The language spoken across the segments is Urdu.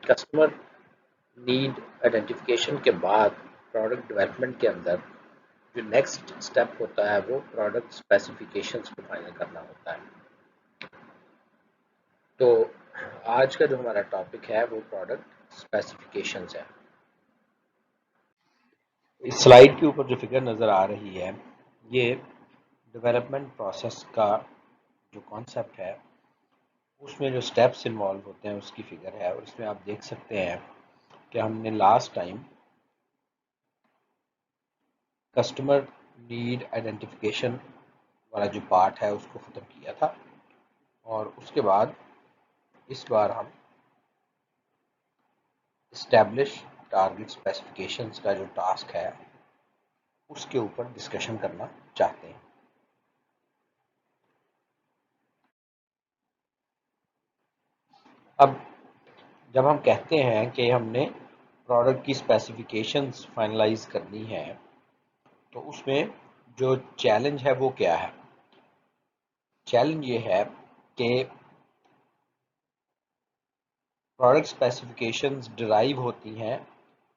کسٹمر نیڈ آئیڈینٹیفیکیشن کے بعد پروڈکٹ ڈیولپمنٹ کے اندر جو نیکسٹ اسٹیپ ہوتا ہے وہ پروڈکٹ اسپیسیفکیشنز کو فائنل کرنا ہوتا ہے. تو آج کا جو ہمارا ٹاپک ہے وہ پروڈکٹ اسپیسیفکیشنز ہے. اس سلائیڈ کے اوپر جو فگر نظر آ رہی ہے یہ ڈیولپمنٹ پروسیس کا جو کانسیپٹ ہے اس میں جو سٹیپس انوالو ہوتے ہیں اس کی فگر ہے، اور اس میں آپ دیکھ سکتے ہیں کہ ہم نے last time customer need identification والا جو پارٹ ہے اس کو ختم کیا تھا، اور اس کے بعد اس بار ہم اسٹیبلش ٹارگٹ اسپیسیفکیشنز کا جو ٹاسک ہے اس کے اوپر ڈسکشن کرنا چاہتے ہیں. اب جب ہم کہتے ہیں کہ ہم نے پروڈکٹ کی اسپیسیفکیشنز فائنلائز کرنی ہے تو اس میں جو چیلنج ہے وہ کیا ہے؟ چیلنج یہ ہے کہ پروڈکٹ اسپیسیفکیشنز ڈرائیو ہوتی ہیں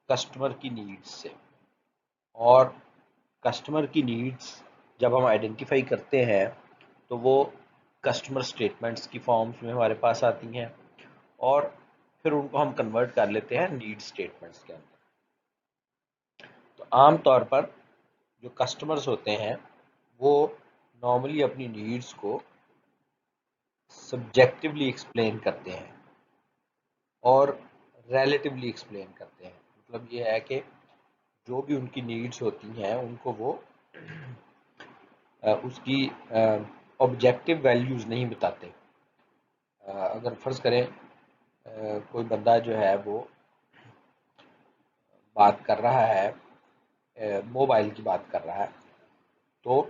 کسٹمر کی نیڈز سے، اور کسٹمر کی نیڈز جب ہم آئیڈینٹیفائی کرتے ہیں تو وہ کسٹمر اسٹیٹمنٹس کی فارمز میں ہمارے پاس آتی ہیں، اور پھر ان کو ہم کنورٹ کر لیتے ہیں نیڈ اسٹیٹمنٹس کے اندر. تو عام طور پر جو کسٹمرز ہوتے ہیں وہ نارملی اپنی نیڈز کو سبجیکٹیولی ایکسپلین کرتے ہیں اور ریلیٹیولی ایکسپلین کرتے ہیں. مطلب یہ ہے کہ جو بھی ان کی نیڈز ہوتی ہیں ان کو وہ اس کی آبجیکٹیو ویلیوز نہیں بتاتے. اگر فرض کریں کوئی بندہ جو ہے وہ بات کر رہا ہے، موبائل کی بات کر رہا ہے، تو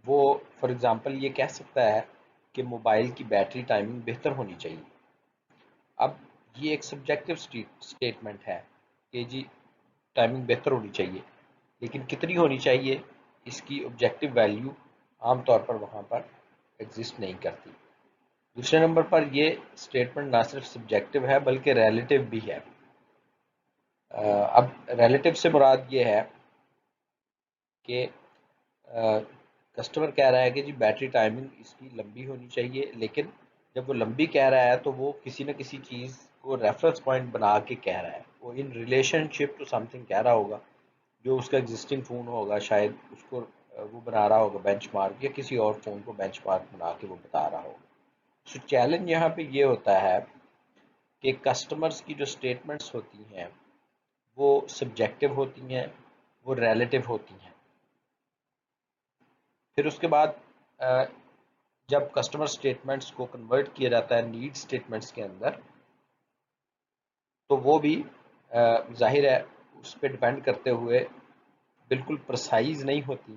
وہ فار ایگزامپل یہ کہہ سکتا ہے کہ موبائل کی بیٹری ٹائمنگ بہتر ہونی چاہیے. اب یہ ایک سبجیکٹیو سٹیٹمنٹ ہے کہ جی ٹائمنگ بہتر ہونی چاہیے، لیکن کتنی ہونی چاہیے اس کی آبجیکٹیو ویلیو عام طور پر وہاں پر ایگزسٹ نہیں کرتی. دوسرے نمبر پر یہ سٹیٹمنٹ نہ صرف سبجیکٹیو ہے بلکہ ریلیٹیو بھی ہے. اب ریلیٹیو سے مراد یہ ہے کہ کسٹمر کہہ رہا ہے کہ جی بیٹری ٹائمنگ اس کی لمبی ہونی چاہیے، لیکن جب وہ لمبی کہہ رہا ہے تو وہ کسی نہ کسی چیز کو ریفرنس پوائنٹ بنا کے کہہ رہا ہے. وہ in relationship to something کہہ رہا ہوگا، جو اس کا ایگزسٹنگ فون ہوگا شاید اس کو وہ بنا رہا ہوگا بینچ مارک، یا کسی اور فون کو بینچ مارک بنا کے وہ بتا رہا ہوگا. سو چیلنج یہاں پہ یہ ہوتا ہے کہ کسٹمرز کی جو سٹیٹمنٹس ہوتی ہیں وہ سبجیکٹیو ہوتی ہیں، وہ ریلیٹیو ہوتی ہیں. پھر اس کے بعد جب کسٹمر سٹیٹمنٹس کو کنورٹ کیا جاتا ہے نیڈ سٹیٹمنٹس کے اندر تو وہ بھی ظاہر ہے اس پہ ڈپینڈ کرتے ہوئے بالکل پرسائز نہیں ہوتی،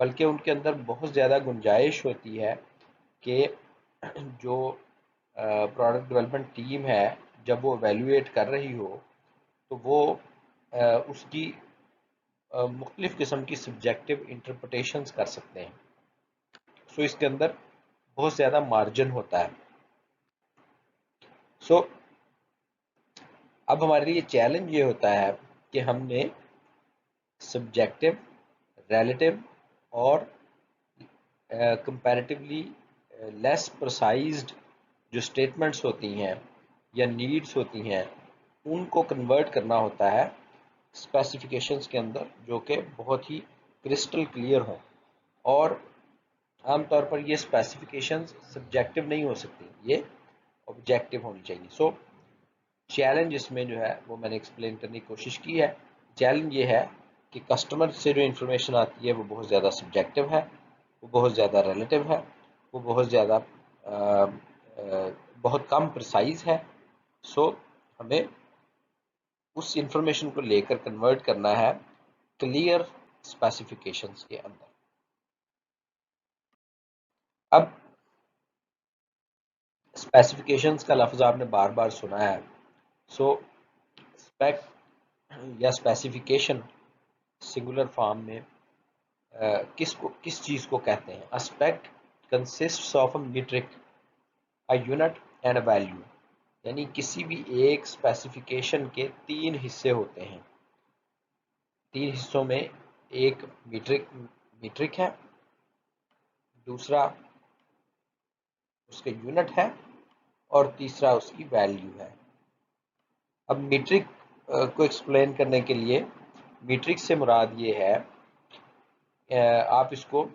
بلکہ ان کے اندر بہت زیادہ گنجائش ہوتی ہے کہ جو پروڈکٹ ڈیولپمنٹ ٹیم ہے جب وہ ایویلویٹ کر رہی ہو تو وہ اس کی مختلف قسم کی سبجیکٹیو انٹرپریٹیشنز کر سکتے ہیں. سو اس کے اندر بہت زیادہ مارجن ہوتا ہے. سو اب ہمارے لیے چیلنج یہ ہوتا ہے کہ ہم نے سبجیکٹیو، ریلیٹیو اور کمپیریٹیولی لیس پرسائزڈ جو سٹیٹمنٹس ہوتی ہیں یا نیڈز ہوتی ہیں ان کو کنورٹ کرنا ہوتا ہے اسپیسیفکیشنز کے اندر، جو کہ بہت ہی کرسٹل کلیئر ہوں. اور عام طور پر یہ اسپیسیفکیشنز سبجیکٹیو نہیں ہو سکتی، یہ آبجیکٹیو ہونی چاہیے. سو چیلنج اس میں جو ہے وہ میں نے ایکسپلین کرنے کی کوشش کی ہے. چیلنج یہ ہے کہ کسٹمر سے جو انفارمیشن آتی ہے وہ بہت زیادہ سبجیکٹیو ہے، وہ بہت زیادہ ریلیٹیو ہے، وہ بہت زیادہ بہت کم پرسائز ہے. سو ہمیں اس انفارمیشن کو لے کر کنورٹ کرنا ہے کلیئر اسپیسیفکیشنز کے اندر. اب اسپیسیفکیشنز کا لفظ آپ نے بار بار سنا ہے. سو اسپیک یا اسپیسیفکیشن سنگولر فارم میں کس چیز کو کہتے ہیں؟ Aspect consists of a metric, a unit and a value. یعنی کسی بھی ایک اسپیسیفیکیشن کے 3 حصے ہوتے ہیں. 3 حصوں میں ایک میٹرک ہے، دوسرا اس کے یونٹ ہے، اور تیسرا اس کی ویلیو ہے. اب میٹرک کو ایکسپلین کرنے کے لیے میٹرک سے مراد یہ ہے، آپ اس کو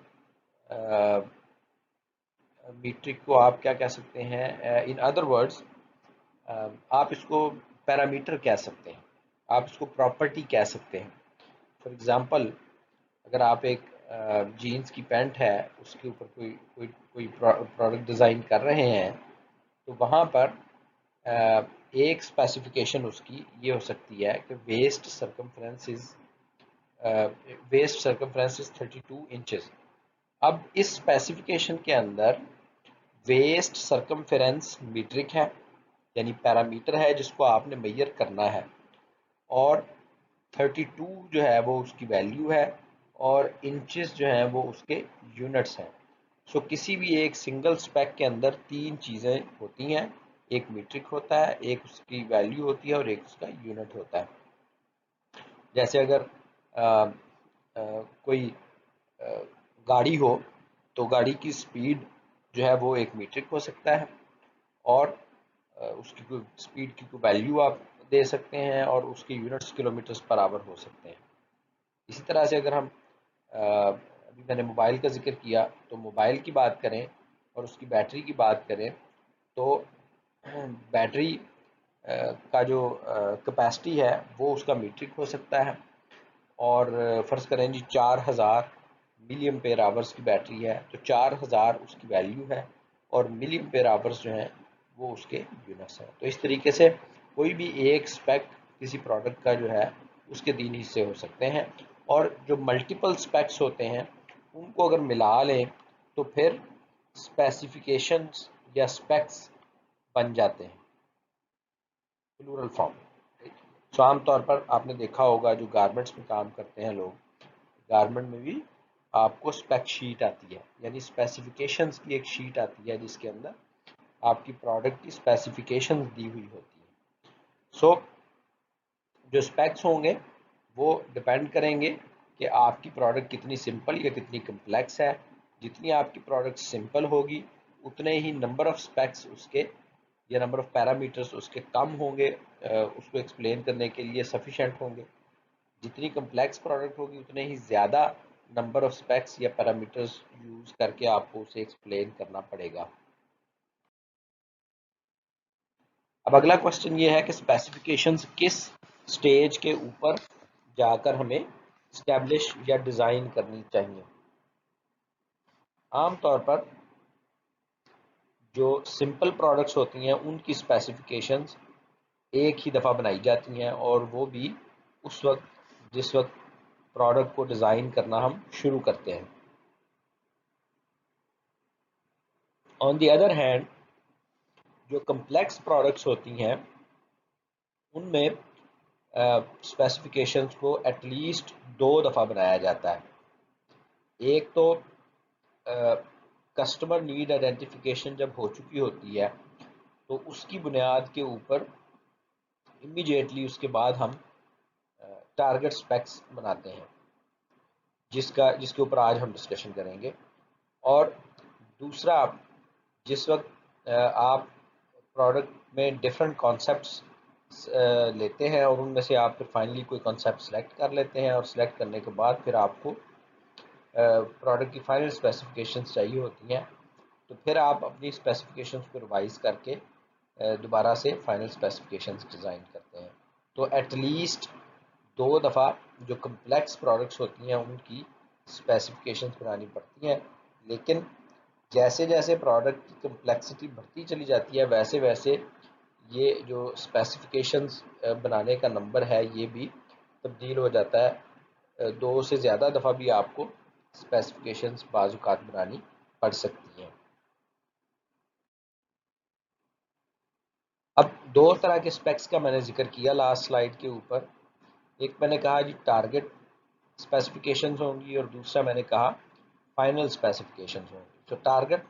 میٹرک کو آپ کیا کہہ سکتے ہیں، ان ادر ورڈز آپ اس کو پیرامیٹر کہہ سکتے ہیں، آپ اس کو پراپرٹی کہہ سکتے ہیں. فار ایگزامپل اگر آپ ایک جینز کی پینٹ ہے، اس کے اوپر کوئی پروڈکٹ ڈیزائن کر رہے ہیں، تو وہاں پر ایک اسپیسیفیکیشن اس کی یہ ہو سکتی ہے کہ ویسٹ سرکمفرنس از 32 انچز. اب اس اسپیسیفیکیشن کے اندر ویسٹ سرکمفرنس میٹرک ہے، یعنی پیرامیٹر ہے جس کو آپ نے میئر کرنا ہے، اور 32 جو ہے وہ اس کی ویلیو ہے، اور انچز جو ہیں وہ اس کے یونٹس ہیں. سو کسی بھی ایک سنگل اسپیک کے اندر 3 چیزیں ہوتی ہیں، ایک میٹرک ہوتا ہے، ایک اس کی ویلیو ہوتی ہے، اور ایک اس کا یونٹ ہوتا ہے. جیسے اگر کوئی گاڑی ہو تو گاڑی کی سپیڈ جو ہے وہ ایک میٹرک ہو سکتا ہے، اور اس کی کوئی سپیڈ کی کوئی ویلیو آپ دے سکتے ہیں، اور اس کے یونٹس کلومیٹرز پر آور ہو سکتے ہیں. اسی طرح سے اگر ہم ابھی میں نے موبائل کا ذکر کیا، تو موبائل کی بات کریں اور اس کی بیٹری کی بات کریں، تو بیٹری کا جو کیپیسٹی ہے وہ اس کا میٹرک ہو سکتا ہے. اور فرض کریں جی 4000 ملی ایمپیئر آورس کی بیٹری ہے، تو 4000 اس کی ویلیو ہے، اور ملی ایمپیئر آورس جو ہیں وہ اس کے یونٹس ہیں. تو اس طریقے سے کوئی بھی ایک اسپیک کسی پروڈکٹ کا جو ہے اس کے 3 حصے ہو سکتے ہیں، اور جو ملٹیپل اسپیکس ہوتے ہیں ان کو اگر ملا لیں تو پھر اسپیسیفیکیشنز یا اسپیکس بن جاتے ہیں پلورل فارم. سو عام طور پر آپ نے دیکھا ہوگا جو گارمنٹس میں کام کرتے ہیں لوگ، گارمنٹ میں بھی آپ کو اسپیک شیٹ آتی ہے، یعنی اسپیسیفیکیشنز کی ایک شیٹ آتی ہے جس کے اندر آپ کی پروڈکٹ کی اسپیسیفیکیشنز دی ہوئی ہوتی ہے. سو جو اسپیکس ہوں گے وہ ڈپینڈ کریں گے کہ آپ کی پروڈکٹ کتنی سمپل یا کتنی کمپلیکس ہے. جتنی آپ کی پروڈکٹ سمپل ہوگی اتنے ہی نمبر آف اسپیکس اس کے یا نمبر آف پیرامیٹرز اس کے کم ہوں گے، اس کو ایکسپلین کرنے کے لیے سفیشینٹ ہوں گے. جتنی کمپلیکس پروڈکٹ ہوگی اتنے ہی زیادہ نمبر آف اسپیکس یا پیرامیٹرز یوز کر کے آپ کو اسے ایکسپلین کرنا پڑے گا. اب اگلا کوشچن یہ ہے کہ اسپیسیفیکیشنز کس سٹیج کے اوپر جا کر ہمیں اسٹیبلش یا ڈیزائن کرنی چاہیے. عام طور پر جو سمپل پروڈکٹس ہوتی ہیں ان کی اسپیسیفیکیشنز ایک ہی دفعہ بنائی جاتی ہیں، اور وہ بھی اس وقت جس وقت پروڈکٹ کو ڈیزائن کرنا ہم شروع کرتے ہیں. آن دی ادر ہینڈ جو کمپلیکس پروڈکٹس ہوتی ہیں ان میں اسپیسیفیکیشنز کو ایٹ لیسٹ 2 دفعہ بنایا جاتا ہے. ایک تو کسٹمر نیڈ آئیڈینٹیفیکیشن جب ہو چکی ہوتی ہے تو اس کی بنیاد کے اوپر امیڈیٹلی اس کے بعد ہم ٹارگٹ اسپیکس بناتے ہیں، جس کے اوپر آج ہم ڈسکشن کریں گے. اور دوسرا، جس وقت آپ پروڈکٹ میں ڈفرینٹ کانسیپٹس لیتے ہیں اور ان میں سے آپ پھر فائنلی کوئی کانسیپٹ سلیکٹ کر لیتے ہیں، اور سلیکٹ کرنے کے بعد پھر آپ کو پروڈکٹ کی فائنل اسپیسیفیکیشنز چاہیے ہوتی ہیں، تو پھر آپ اپنی اسپیسیفیکیشنز کو ریوائز کر کے دوبارہ سے فائنل اسپیسیفیکیشنز ڈیزائن کرتے ہیں. تو ایٹ لیسٹ 2 دفعہ جو کمپلیکس پروڈکٹس ہوتی ہیں ان کی اسپیسیفیکیشنز بنانی پڑتی ہیں. لیکن جیسے جیسے پروڈکٹ کی کمپلیکسٹی بڑھتی چلی جاتی ہے ویسے ویسے یہ جو اسپیسیفیکیشنز بنانے کا نمبر ہے یہ بھی تبدیل ہو جاتا ہے. 2 سے زیادہ دفعہ بھی آپ کو اسپیسیفیکیشنز بعض اوقات بنانی پڑ سکتی ہیں. اب 2 طرح کے اسپیکس کا میں نے ذکر کیا لاسٹ سلائیڈ کے اوپر. ایک میں نے کہا جی ٹارگٹ اسپیسیفیکیشنز ہوں گی، اور دوسرا میں نے کہا فائنل اسپیسیفیکیشنز ہوں گی. تو ٹارگٹ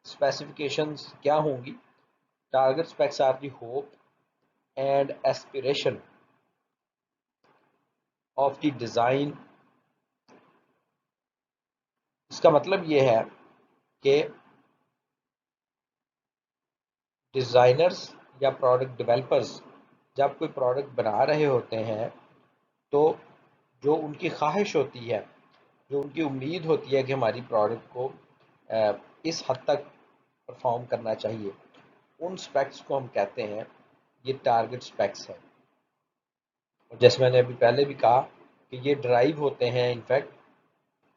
اسپیسیفیکیشنز کیا ہوں گی؟ target specs are the hope and aspiration of the design. اس کا مطلب یہ ہے کہ ڈیزائنرز یا پروڈکٹ ڈیولپرز جب کوئی پروڈکٹ بنا رہے ہوتے ہیں تو جو ان کی خواہش ہوتی ہے، جو ان کی امید ہوتی ہے کہ ہماری پروڈکٹ کو اس حد تک پرفارم کرنا چاہیے، ان سپیکس کو ہم کہتے ہیں یہ ٹارگٹ سپیکس ہیں. اور جیسے میں نے ابھی پہلے بھی کہا کہ یہ ڈرائیو ہوتے ہیں انفیکٹ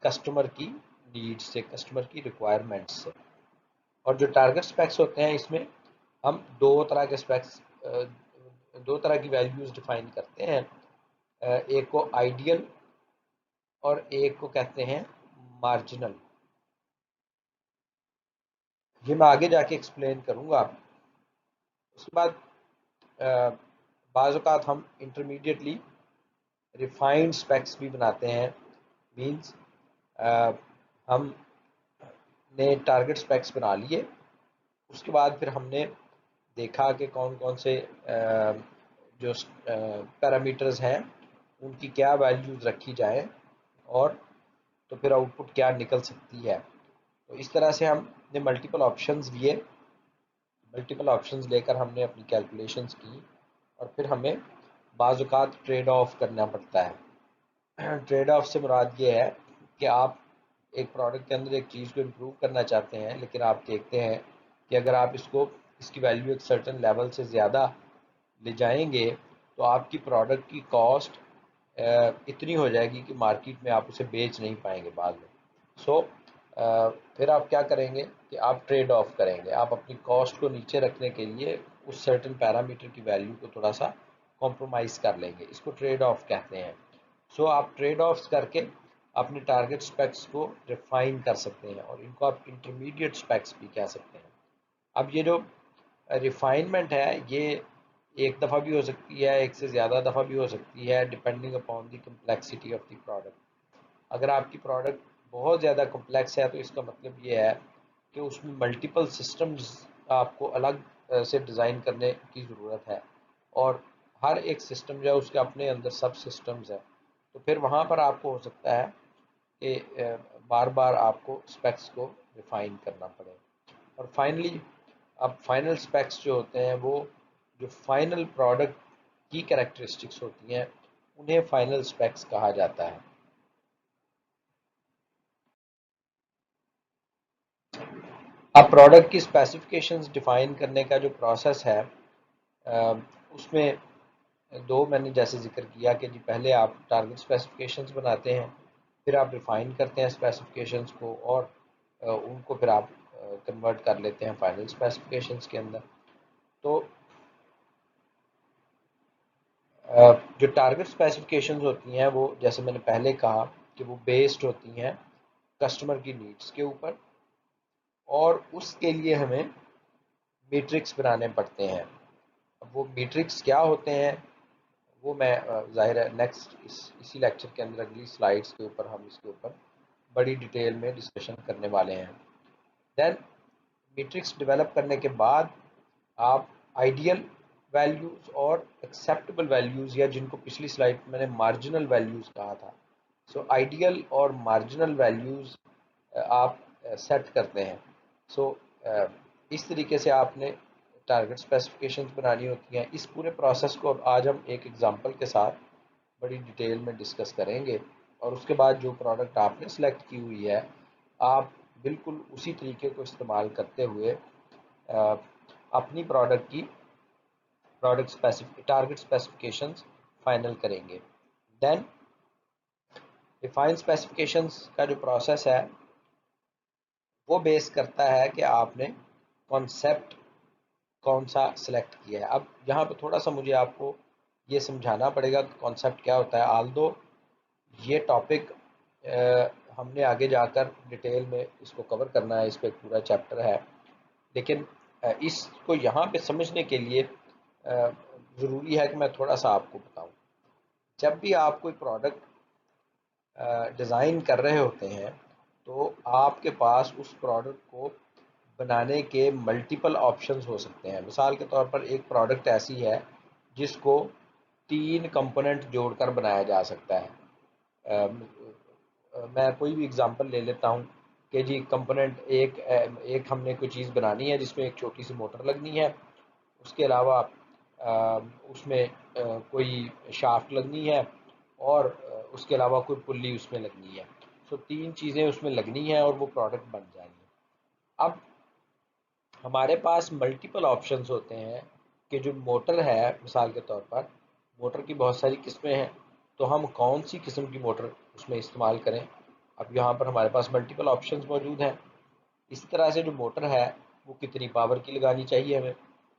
کسٹمر کی نیڈ سے، کسٹمر کی ریکوائرمنٹ سے. اور جو ٹارگٹ سپیکس ہوتے ہیں اس میں ہم دو طرح کے سپیکس، دو طرح کی ویلیوز ڈیفائن کرتے ہیں. ایک کو آئیڈیل اور ایک کو کہتے ہیں مارجنل. یہ میں آگے جا کے ایکسپلین کروں گا. اس کے بعد بعض اوقات ہم انٹرمیڈیٹلی ریفائنڈ سپیکس بھی بناتے ہیں. مینس ہم نے ٹارگٹ سپیکس بنا لیے، اس کے بعد پھر ہم نے دیکھا کہ کون کون سے جو پیرامیٹرز ہیں ان کی کیا ویلیوز رکھی جائیں اور تو پھر آؤٹ پٹ کیا نکل سکتی ہے. تو اس طرح سے ہم نے ملٹیپل آپشنز لیے، ملٹیپل آپشنز لے کر ہم نے اپنی کیلکولیشنز کی اور پھر ہمیں بعض اوقات ٹریڈ آف کرنا پڑتا ہے. ٹریڈ آف سے مراد یہ ہے کہ آپ ایک پروڈکٹ کے اندر ایک چیز کو امپروو کرنا چاہتے ہیں، لیکن آپ دیکھتے ہیں کہ اگر آپ اس کی ویلیو ایک سرٹن لیول سے زیادہ لے جائیں گے تو آپ کی پروڈکٹ کی کاسٹ اتنی ہو جائے گی کہ مارکیٹ میں آپ اسے بیچ نہیں پائیں گے بعد میں. سو پھر آپ کیا کریں گے کہ آپ ٹریڈ آف کریں گے. آپ اپنی کاسٹ کو نیچے رکھنے کے لیے اس سرٹن پیرامیٹر کی ویلیو کو تھوڑا سا کمپرومائز کر لیں گے. اس کو ٹریڈ آف کہتے ہیں. سو آپ ٹریڈ آفس کر کے اپنے ٹارگٹ سپیکس کو ریفائن کر سکتے ہیں اور ان کو آپ انٹرمیڈیٹ سپیکس بھی کہہ سکتے ہیں. اب یہ جو ریفائنمنٹ ہے یہ ایک دفعہ بھی ہو سکتی ہے، ایک سے زیادہ دفعہ بھی ہو سکتی ہے، depending upon the complexity of the product. اگر آپ کی پروڈکٹ بہت زیادہ کمپلیکس ہے تو اس کا مطلب یہ ہے کہ اس میں ملٹیپل سسٹمز آپ کو الگ سے ڈیزائن کرنے کی ضرورت ہے اور ہر ایک سسٹم جو ہے اس کے اپنے اندر سب سسٹمز ہیں. تو پھر وہاں پر آپ کو ہو سکتا ہے کہ بار بار آپ کو اسپیکس کو ریفائن کرنا پڑے. اور فائنلی اب فائنل اسپیکس جو ہوتے ہیں وہ جو فائنل پروڈکٹ کی کریکٹرسٹکس ہوتی ہیں انہیں فائنل اسپیکس کہا جاتا ہے. اب پروڈکٹ کی اسپیسیفکیشنز ڈیفائن کرنے کا جو پروسیس ہے اس میں دو میں نے جیسے ذکر کیا کہ جی پہلے آپ ٹارگٹ اسپیسیفکیشنز بناتے ہیں، پھر آپ ریفائن کرتے ہیں اسپیسیفکیشنز کو اور ان کو پھر آپ کنورٹ کر لیتے ہیں فائنل اسپیسیفکیشنز کے اندر. تو جو ٹارگٹ اسپیسیفکیشنز ہوتی ہیں وہ جیسے میں نے پہلے کہا کہ وہ بیسڈ ہوتی ہیں کسٹمر کی نیڈس کے اوپر اور اس کے لیے ہمیں میٹرکس بنانے پڑتے ہیں. اب وہ میٹرکس کیا ہوتے ہیں وہ میں ظاہر ہے نیکسٹ اسی لیکچر کے اندر اگلی سلائیڈس کے اوپر ہم اس کے اوپر بڑی ڈیٹیل میں ڈسکشن کرنے والے ہیں. دین میٹرکس ڈیولپ کرنے کے بعد آپ آئیڈیل ویلیوز اور ایکسیپٹیبل ویلیوز یا جن کو پچھلی سلائیڈ میں نے مارجنل ویلیوز کہا تھا، سو آئیڈیل اور مارجنل ویلیوز آپ سیٹ کرتے ہیں. سو اس طریقے سے آپ نے ٹارگٹ اسپیسیفکیشنز بنانی ہوتی ہیں. اس پورے پروسیس کو اب آج ہم ایک ایگزامپل کے ساتھ بڑی ڈیٹیل میں ڈسکس کریں گے اور اس کے بعد جو پروڈکٹ آپ نے سلیکٹ کی ہوئی ہے آپ بالکل اسی طریقے کو استعمال کرتے ہوئے اپنی پروڈکٹ کی ٹارگٹ اسپیسیفکیشنز فائنل کریں گے. دین ڈیفائن اسپیسیفکیشنز کا جو پروسیس ہے وہ بیس کرتا ہے کہ آپ نے کانسیپٹ کون سا سلیکٹ کیا ہے. اب یہاں پہ تھوڑا سا مجھے آپ کو یہ سمجھانا پڑے گا کہ کانسیپٹ کیا ہوتا ہے. آلدو یہ ٹاپک ہم نے آگے جا کر ڈیٹیل میں اس کو کور کرنا ہے، اس پہ ایک پورا چیپٹر ہے، لیکن اس کو یہاں پہ سمجھنے کے لیے ضروری ہے کہ میں تھوڑا سا آپ کو بتاؤں. جب بھی آپ کوئی پروڈکٹ ڈیزائن کر رہے ہوتے ہیں تو آپ کے پاس اس پروڈکٹ کو بنانے کے ملٹیپل آپشنز ہو سکتے ہیں. مثال کے طور پر ایک پروڈکٹ ایسی ہے جس کو 3 کمپوننٹ جوڑ کر بنایا جا سکتا ہے. میں کوئی بھی اگزامپل لے لیتا ہوں کہ جی کمپوننٹ ایک ہم نے کوئی چیز بنانی ہے جس میں ایک چھوٹی سی موٹر لگنی ہے، اس کے علاوہ اس میں کوئی شافٹ لگنی ہے، اور اس کے علاوہ کوئی پلی اس میں لگنی ہے. سو 3 چیزیں اس میں لگنی ہیں اور وہ پروڈکٹ بن جائیں گے. اب ہمارے پاس ملٹیپل آپشنز ہوتے ہیں کہ جو موٹر ہے، مثال کے طور پر موٹر کی بہت ساری قسمیں ہیں، تو ہم کون سی قسم کی موٹر اس میں استعمال کریں. اب یہاں پر ہمارے پاس ملٹیپل آپشنز موجود ہیں. اسی طرح سے جو موٹر ہے وہ کتنی پاور کی لگانی چاہیے ہمیں،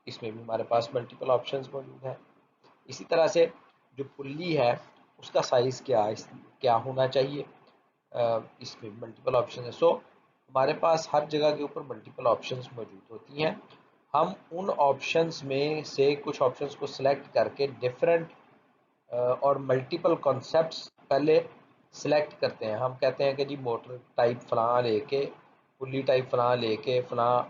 اس میں بھی ہمارے پاس ملٹیپل آپشنز موجود ہیں. اسی طرح سے جو پلی ہے اس کا سائز کیا ہونا چاہیے، اس میں ملٹیپل آپشن ہے. سو ہمارے پاس ہر جگہ کے اوپر ملٹیپل آپشنز موجود ہوتی ہیں. ہم ان آپشنز میں سے کچھ آپشنز کو سلیکٹ کر کے ڈفرینٹ اور ملٹیپل کانسیپٹس پہلے سلیکٹ کرتے ہیں. ہم کہتے ہیں کہ جی موٹر ٹائپ فلاں لے کے، پلی ٹائپ فلاں لے کے فلاں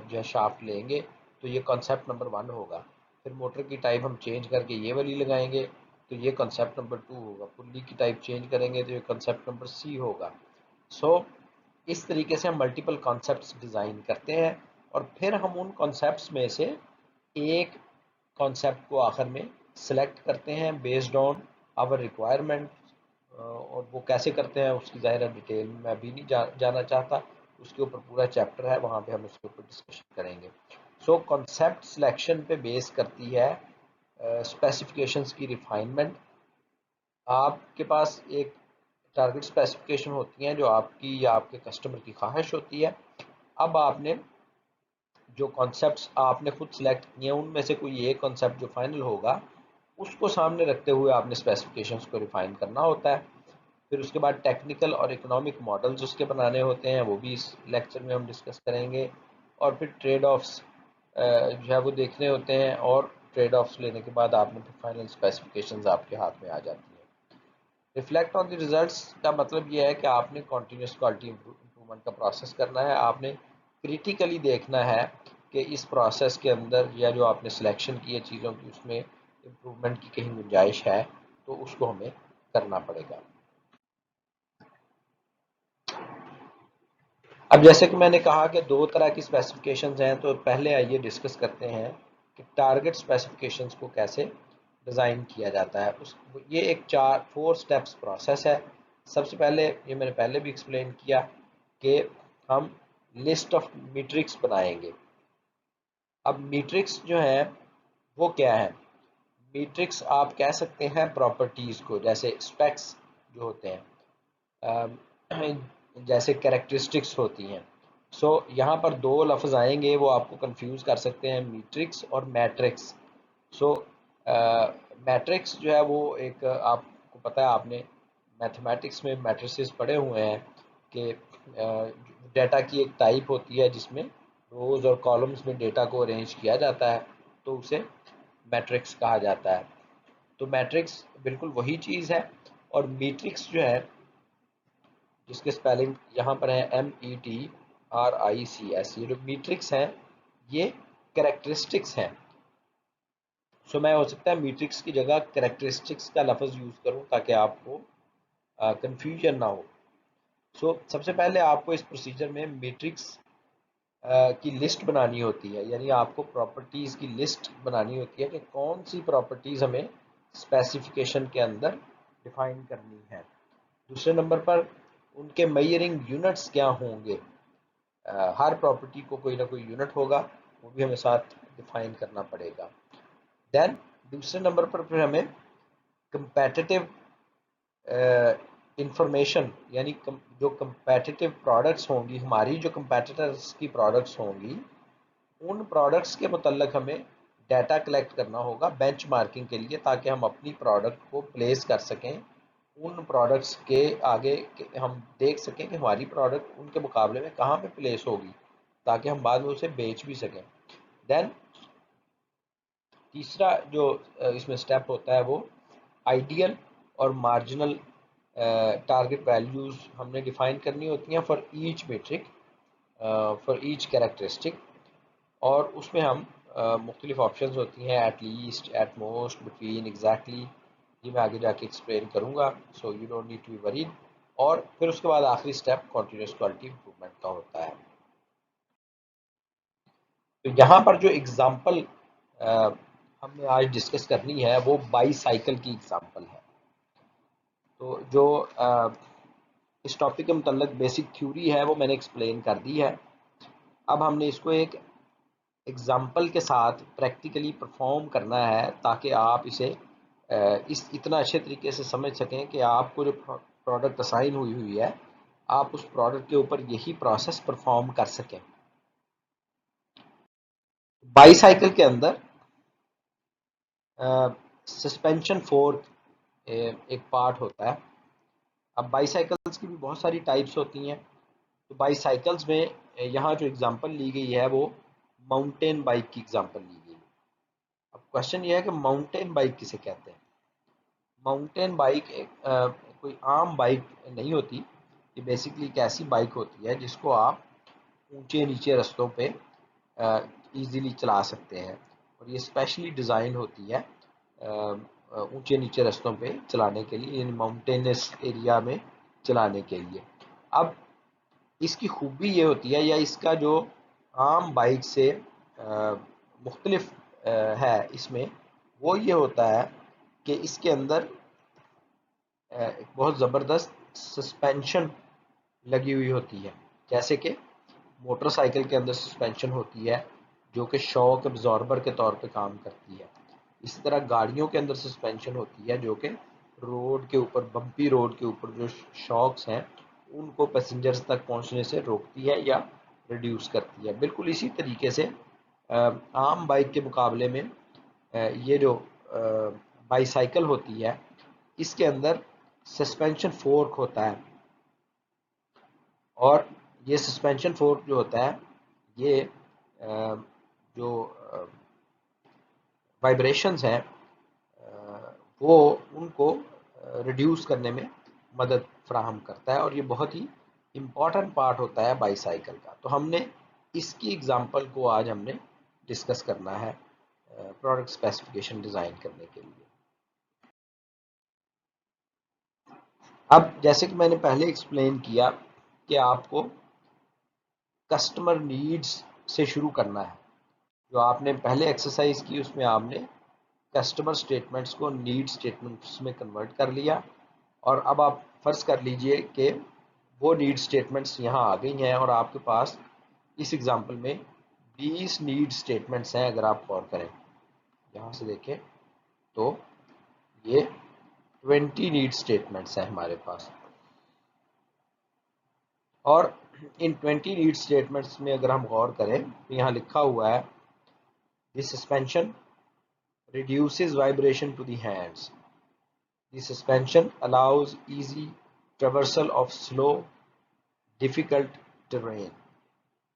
جو ہے شافٹ لیں گے تو یہ کانسیپٹ نمبر 1 ہوگا. پھر موٹر کی ٹائپ ہم چینج کر کے یہ والی لگائیں گے تو یہ کنسیپٹ نمبر 2 ہوگا. پلی کی ٹائپ چینج کریں گے تو یہ کنسیپٹ نمبر C ہوگا. سو اس طریقے سے ہم ملٹیپل کانسیپٹس ڈیزائن کرتے ہیں اور پھر ہم ان کانسیپٹس میں سے ایک کانسیپٹ کو آخر میں سلیکٹ کرتے ہیں بیسڈ آن آور ریکوائرمنٹ. اور وہ کیسے کرتے ہیں اس کی ظاہر ڈیٹیل میں ابھی نہیں جانا چاہتا، اس کے اوپر پورا چیپٹر ہے، وہاں پہ ہم اس کے اوپر ڈسکشن کریں گے. سو کانسیپٹ سلیکشن پہ بیس کرتی ہے اسپیسیفکیشنز کی ریفائنمنٹ. آپ کے پاس ایک ٹارگٹ اسپیسیفکیشن ہوتی ہیں جو آپ کی یا آپ کے کسٹمر کی خواہش ہوتی ہے. اب آپ نے جو کانسیپٹس آپ نے خود سلیکٹ کیے ہیں ان میں سے کوئی ایک کانسیپٹ جو فائنل ہوگا اس کو سامنے رکھتے ہوئے آپ نے اسپیسیفکیشنز کو ریفائن کرنا ہوتا ہے. پھر اس کے بعد ٹیکنیکل اور اکنامک ماڈلز اس کے بنانے ہوتے ہیں، وہ بھی اس لیکچر میں ہم ڈسکس کریں گے. اور پھر ٹریڈ آفس جو ہے وہ دیکھنے ہوتے ہیں، اور ٹریڈ آفس لینے کے بعد آپ نے پھر فائنل اسپیسیفکیشنز آپ کے ہاتھ میں آ جاتی ہیں. ریفلیکٹ آن دی ریزلٹس کا مطلب یہ ہے کہ آپ نے کنٹینیوس کوالٹی امپرومنٹ کا پروسیس کرنا ہے. آپ نے کریٹیکلی دیکھنا ہے کہ اس پروسیس کے اندر یا جو آپ نے سلیکشن کی ہے چیزوں کی اس میں امپرومنٹ کی کہیں گنجائش ہے تو اس کو ہمیں کرنا پڑے گا. اب جیسے کہ میں نے کہا کہ 2 طرح کی اسپیسیفکیشنز ہیں، تو پہلے آئیے ڈسکس کرتے ہیں کہ ٹارگٹ اسپیسیفکیشنز کو کیسے ڈیزائن کیا جاتا ہے. یہ ایک 4 سٹیپس پروسیس ہے. سب سے پہلے یہ میں نے پہلے بھی ایکسپلین کیا کہ ہم لسٹ آف میٹرکس بنائیں گے. اب میٹرکس جو ہیں وہ کیا ہے؟ میٹرکس آپ کہہ سکتے ہیں پراپرٹیز کو، جیسے اسپیکس جو ہوتے ہیں، جیسے کریکٹرسٹکس ہوتی ہیں. سو یہاں پر 2 لفظ آئیں گے وہ آپ کو کنفیوز کر سکتے ہیں، میٹرکس اور میٹرکس. سو میٹرکس جو ہے وہ ایک، آپ کو پتہ ہے آپ نے میتھمیٹکس میں میٹریسز پڑھے ہوئے ہیں کہ ڈیٹا کی ایک ٹائپ ہوتی ہے جس میں روز اور کالمز میں ڈیٹا کو ارینج کیا جاتا ہے تو اسے میٹرکس کہا جاتا ہے. تو میٹرکس بالکل وہی چیز ہے. اور میٹرکس جو ہے جس کے سپیلنگ یہاں پر ہے METRICS، یہ جو میٹرکس ہیں یہ کریکٹرسٹکس ہیں. سو میں ہو سکتا ہے میٹرکس کی جگہ کریکٹرسٹکس کا لفظ یوز کروں تاکہ آپ کو کنفیوژن نہ ہو. سو سب سے پہلے آپ کو اس پروسیجر میں میٹرکس کی لسٹ بنانی ہوتی ہے، یعنی آپ کو پراپرٹیز کی لسٹ بنانی ہوتی ہے کہ کون سی پراپرٹیز ہمیں اسپیسیفکیشن کے اندر ڈیفائن کرنی ہے. دوسرے نمبر پر ان کے میئرنگ یونٹس کیا ہوں گے. ہر پراپرٹی کو کوئی نہ کوئی یونٹ ہوگا، وہ بھی ہمیں ساتھ ڈیفائن کرنا پڑے گا. دین دوسرے نمبر پر پھر ہمیں کمپیٹیٹیو انفارمیشن، یعنی جو کمپیٹیٹیو پروڈکٹس ہوں گی، ہماری جو کمپیٹیٹرز کی پروڈکٹس ہوں گی ان پروڈکٹس کے متعلق ہمیں ڈیٹا کلیکٹ کرنا ہوگا بینچ مارکنگ کے لیے، تاکہ ہم اپنی پروڈکٹ کو پلیس کر سکیں ان پروڈکٹس کے آگے، ہم دیکھ سکیں کہ ہماری پروڈکٹ ان کے مقابلے میں کہاں پہ پلیس ہوگی تاکہ ہم بعد میں اسے بیچ بھی سکیں. دین تیسرا جو اس میں سٹیپ ہوتا ہے وہ آئیڈیل اور مارجنل ٹارگٹ ویلیوز ہم نے ڈیفائن کرنی ہوتی ہیں for each metric. For each characteristic, اور اس میں ہم مختلف آپشنز ہوتی ہیں، at least, at most, between, exactly, یہ میں آگے جا کے ایکسپلین کروں گا، so you don't need to be worried. اور پھر اس کے بعد آخری اسٹیپ کنٹینیوس کوالٹی امپروومنٹ کا ہوتا ہے. تو یہاں پر جو اگزامپل ہم نے آج ڈسکس کرنی ہے وہ بائی سائیکل کی اگزامپل ہے. تو جو اس ٹاپک کے متعلق بیسک تھیوری ہے وہ میں نے ایکسپلین کر دی ہے. اب ہم نے اس کو ایک ایگزامپل کے ساتھ پریکٹیکلی پرفارم کرنا ہے تاکہ آپ اسے اتنا اچھے طریقے سے سمجھ سکیں کہ آپ کو جو پروڈکٹ اسائن ہوئی ہے آپ اس پروڈکٹ کے اوپر یہی پروسیس پرفارم کر سکیں. بائی سائیکل کے اندر سسپینشن فورک ایک پارٹ ہوتا ہے. اب بائی سائیکلز کی بھی بہت ساری ٹائپس ہوتی ہیں. تو بائی سائیکلز میں یہاں جو اگزامپل لی گئی ہے وہ ماؤنٹین بائک کی اگزامپل لی گئی. اب کوشچن یہ ہے کہ ماؤنٹین بائک کسے کہتے ہیں. ماؤنٹین بائک کوئی عام بائک نہیں ہوتی، یہ بیسکلی ایک ایسی بائک ہوتی ہے جس کو آپ اونچے نیچے رستوں پہ ایزیلی چلا سکتے ہیں، اور یہ اسپیشلی ڈیزائن ہوتی ہے اونچے نیچے رستوں پہ چلانے کے لیے، یعنی ماؤنٹینس ایریا میں چلانے کے لیے. اب اس کی خوبی یہ ہوتی ہے، یا اس کا جو عام بائک سے مختلف ہے اس میں، وہ یہ ہوتا ہے کہ اس کے اندر ایک بہت زبردست سسپینشن لگی ہوئی ہوتی ہے. جیسے کہ موٹر سائیکل کے اندر سسپینشن ہوتی ہے جو کہ شاک ابزاربر کے طور پہ کام کرتی ہے. اسی طرح گاڑیوں کے اندر سسپینشن ہوتی ہے جو کہ روڈ کے اوپر، بمپی روڈ کے اوپر جو شاکس ہیں ان کو پیسنجرز تک پہنچنے سے روکتی ہے یا ریڈیوس کرتی ہے. بالکل اسی طریقے سے عام بائک کے مقابلے میں یہ جو بائی سائیکل ہوتی ہے اس کے اندر سسپینشن فورک ہوتا ہے، اور یہ سسپینشن فورک جو ہوتا ہے یہ جو وائبریشنز ہیں وہ ان کو ریڈیوس کرنے میں مدد فراہم کرتا ہے، اور یہ بہت ہی امپورٹنٹ پارٹ ہوتا ہے بائی سائیکل کا. تو ہم نے اس کی اگزامپل کو آج ہم نے ڈسکس کرنا ہے پروڈکٹ اسپیسیفکیشن ڈیزائن کرنے کے لیے. اب جیسے کہ میں نے پہلے ایکسپلین کیا کہ آپ کو کسٹمر نیڈز سے شروع کرنا ہے. جو آپ نے پہلے ایکسرسائز کی اس میں آپ نے کسٹمر سٹیٹمنٹس کو نیڈ سٹیٹمنٹس میں کنورٹ کر لیا، اور اب آپ فرض کر لیجئے کہ وہ نیڈ سٹیٹمنٹس یہاں آ گئی ہیں اور آپ کے پاس اس ایگزامپل میں 20 نیڈ سٹیٹمنٹس ہیں. اگر آپ غور کریں یہاں سے دیکھیں تو یہ 20 نیڈ سٹیٹمنٹس ہیں ہمارے پاس، اور ان 20 نیڈ سٹیٹمنٹس میں اگر ہم غور کریں تو یہاں لکھا ہوا ہے the suspension reduces vibration to the hands. The suspension allows easy traversal of slow, difficult terrain.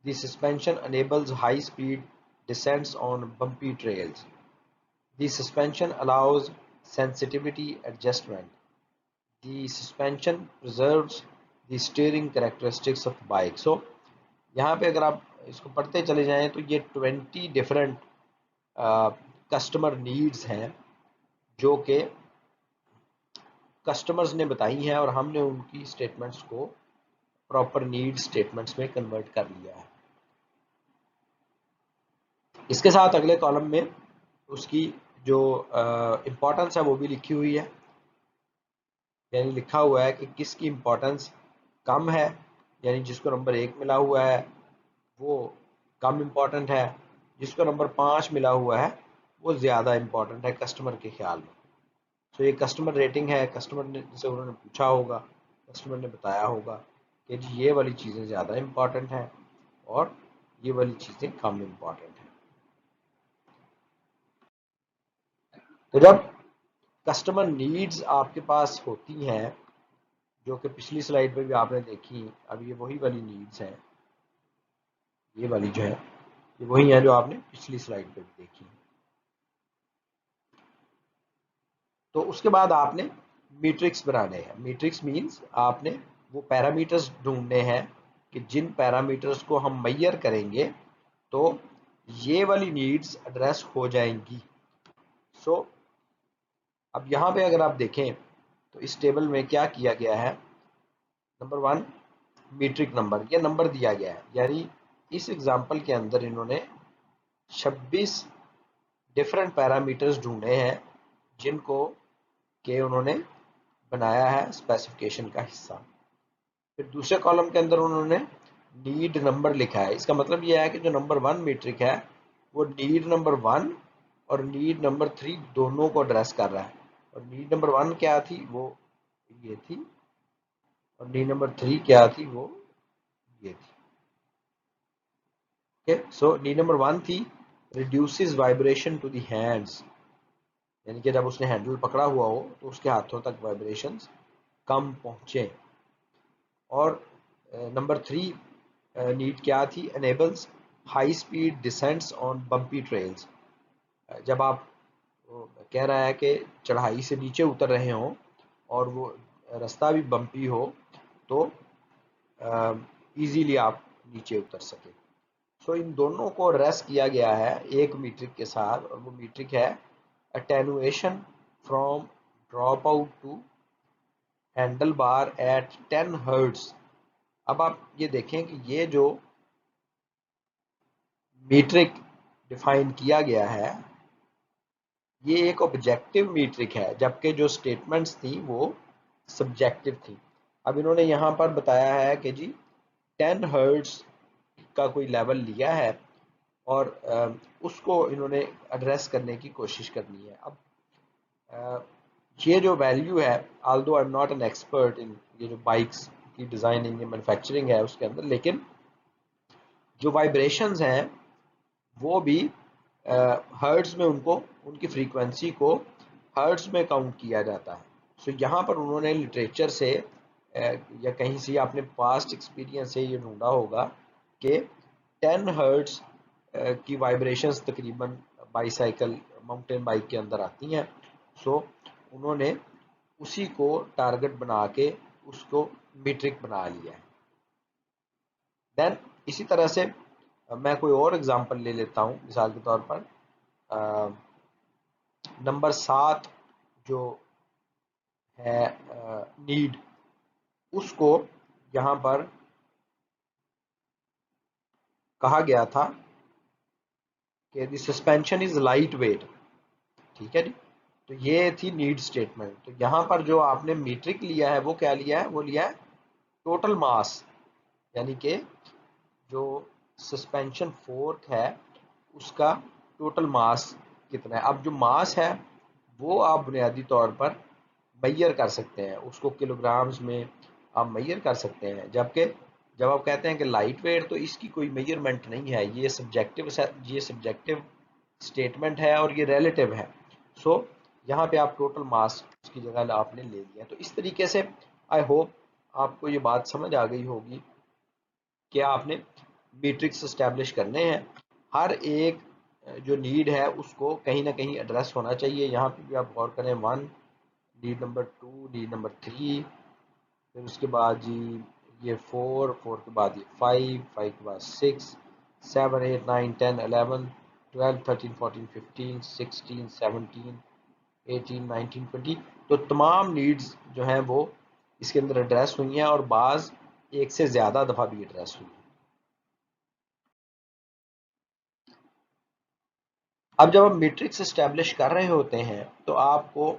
The suspension enables high-speed descents on bumpy trails. The suspension allows sensitivity adjustment. The suspension preserves the steering characteristics of the bike. So یہاں پہ اگر آپ اس کو پڑھتے چلے جائیں تو یہ 20 ڈفرینٹ کسٹمر نیڈز ہیں جو کہ کسٹمرز نے بتائی ہیں، اور ہم نے ان کی سٹیٹمنٹس کو پراپر نیڈ سٹیٹمنٹس میں کنورٹ کر لیا ہے. اس کے ساتھ اگلے کالم میں اس کی جو امپورٹنس ہے وہ بھی لکھی ہوئی ہے، یعنی لکھا ہوا ہے کہ کس کی امپورٹنس کم ہے، یعنی جس کو نمبر 1 ملا ہوا ہے وہ کم امپورٹنٹ ہے، جس کو نمبر 5 ملا ہوا ہے وہ زیادہ امپورٹنٹ ہے کسٹمر کے خیال میں. تو یہ کسٹمر ریٹنگ ہے، کسٹمر نے سے انہوں نے پوچھا ہوگا، کسٹمر نے بتایا ہوگا کہ جی یہ والی چیزیں زیادہ امپورٹنٹ ہیں اور یہ والی چیزیں کم امپورٹنٹ ہیں. تو جب کسٹمر نیڈز آپ کے پاس ہوتی ہیں جو کہ پچھلی سلائیڈ پہ بھی آپ نے دیکھی، اب یہ وہی والی نیڈز ہیں، یہ والی جو ہے یہ وہی ہیں جو آپ نے پچھلی سلائیڈ پہ بھی دیکھی. تو اس کے بعد آپ نے میٹرکس بنانے ہیں. میٹرکس مینز آپ نے وہ پیرامیٹرز ڈھونڈنے ہیں کہ جن پیرامیٹرز کو ہم میئر کریں گے تو یہ والی نیڈز ایڈریس ہو جائیں گی. سو اب یہاں پہ اگر آپ دیکھیں تو اس ٹیبل میں کیا کیا گیا ہے، نمبر 1 میٹرک نمبر، یہ نمبر دیا گیا ہے، یعنی اس ایگزامپل کے اندر انہوں نے 26 ڈفرینٹ پیرامیٹرز ڈھونڈے ہیں جن کو کہ انہوں نے بنایا ہے اسپیسیفکیشن کا حصہ. پھر دوسرے کالم کے اندر انہوں نے نیڈ نمبر لکھا ہے. اس کا مطلب یہ ہے کہ جو نمبر 1 میٹرک ہے وہ نیڈ نمبر 1 اور نیڈ نمبر 3 دونوں کو ایڈریس کر رہا ہے. اور نیڈ نمبر 1 کیا تھی، وہ یہ تھی، اور نیڈ نمبر 3 کیا تھی، وہ یہ تھی. سو نیڈ نمبر 1 تھی reduces vibration to the hands, یعنی کہ جب اس نے ہینڈل پکڑا ہوا ہو تو اس کے ہاتھوں تک وائبریشنز کم پہنچے. اور نمبر 3 نیڈ کیا تھی، انیبلز ہائی اسپیڈ ڈسینٹس آن بمپی ٹریلز. جب آپ کہہ رہا ہے کہ چڑھائی سے نیچے اتر رہے ہوں اور وہ راستہ بھی بمپی ہو تو ایزیلی آپ نیچے اتر سکیں. سو ان دونوں کو ایڈریس کیا گیا ہے ایک میٹرک کے ساتھ، اور وہ میٹرک ہے attenuation from drop out to handlebar at 10 hertz. اب آپ یہ دیکھیں کہ یہ جو میٹرک ڈیفائن کیا گیا ہے یہ ایک آبجیکٹو میٹرک ہے، جبکہ جو سٹیٹمنٹس تھیں وہ سبجیکٹو تھیں. اب انہوں نے یہاں پر بتایا ہے کہ جی 10 ہرٹز کا کوئی لیول لیا ہے اور اس کو انہوں نے ایڈریس کرنے کی کوشش کرنی ہے. اب یہ جو ویلیو ہے، although I'm not an expert in یہ جو بائکس کی ڈیزائننگ یا مینوفیکچرنگ ہے اس کے اندر، لیکن جو وائبریشنز ہیں وہ بھی ہرٹز میں ان کی فریکوینسی کو ہرٹز میں کاؤنٹ کیا جاتا ہے. سو یہاں پر انہوں نے لٹریچر سے یا کہیں سے اپنے پاسٹ ایکسپیرینس سے یہ ڈھونڈا ہوگا کہ 10 ہرٹز کی وائبریشنز تقریباً بائی سائیکل ماؤنٹین بائک کے اندر آتی ہیں. سو انہوں نے اسی کو ٹارگٹ بنا کے اس کو میٹرک بنا لیا ہے. دین اسی طرح سے میں کوئی اور اگزامپل لے لیتا ہوں. مثال کے طور پر نمبر 7 جو ہے نیڈ، اس کو یہاں پر کہا گیا تھا کہ دی سسپینشن از لائٹ ویٹ. ٹھیک ہے جی، تو یہ تھی نیڈ سٹیٹمنٹ. تو یہاں پر جو آپ نے میٹرک لیا ہے وہ کیا لیا ہے، وہ لیا ہے ٹوٹل ماس، یعنی کہ جو سسپینشن فورک ہے اس کا ٹوٹل ماس کتنا ہے. اب جو ماس ہے وہ آپ بنیادی طور پر میئر کر سکتے ہیں، اس کو کلو گرامز میں آپ میئر کر سکتے ہیں. جبکہ جب آپ کہتے ہیں کہ لائٹ ویٹ تو اس کی کوئی میئرمنٹ نہیں ہے، یہ سبجیکٹو سٹیٹمنٹ ہے اور یہ ریلیٹیو ہے. سو یہاں پہ آپ ٹوٹل ماس اس کی جگہ آپ نے لے لیا. تو اس طریقے سے آئی ہوپ آپ کو یہ بات سمجھ آ گئی ہوگی کہ آپ نے میٹرکس اسٹیبلش کرنے ہیں. ہر ایک جو نیڈ ہے اس کو کہیں نہ کہیں ایڈریس ہونا چاہیے. یہاں پہ بھی آپ غور کریں 1 نیڈ نمبر 2 نیڈ نمبر 3، پھر اس کے بعد جی یہ 4 کے بعد یہ 5 کے بعد 6 7 8 9 10 11 12 13 14 15 16 17 18 19 20. تو تمام نیڈز جو ہیں وہ اس کے اندر ایڈریس ہوئی ہیں، اور بعض ایک سے زیادہ دفعہ بھی ایڈریس ہوئی ہیں. اب جب ہم میٹرکس اسٹیبلش کر رہے ہوتے ہیں تو آپ کو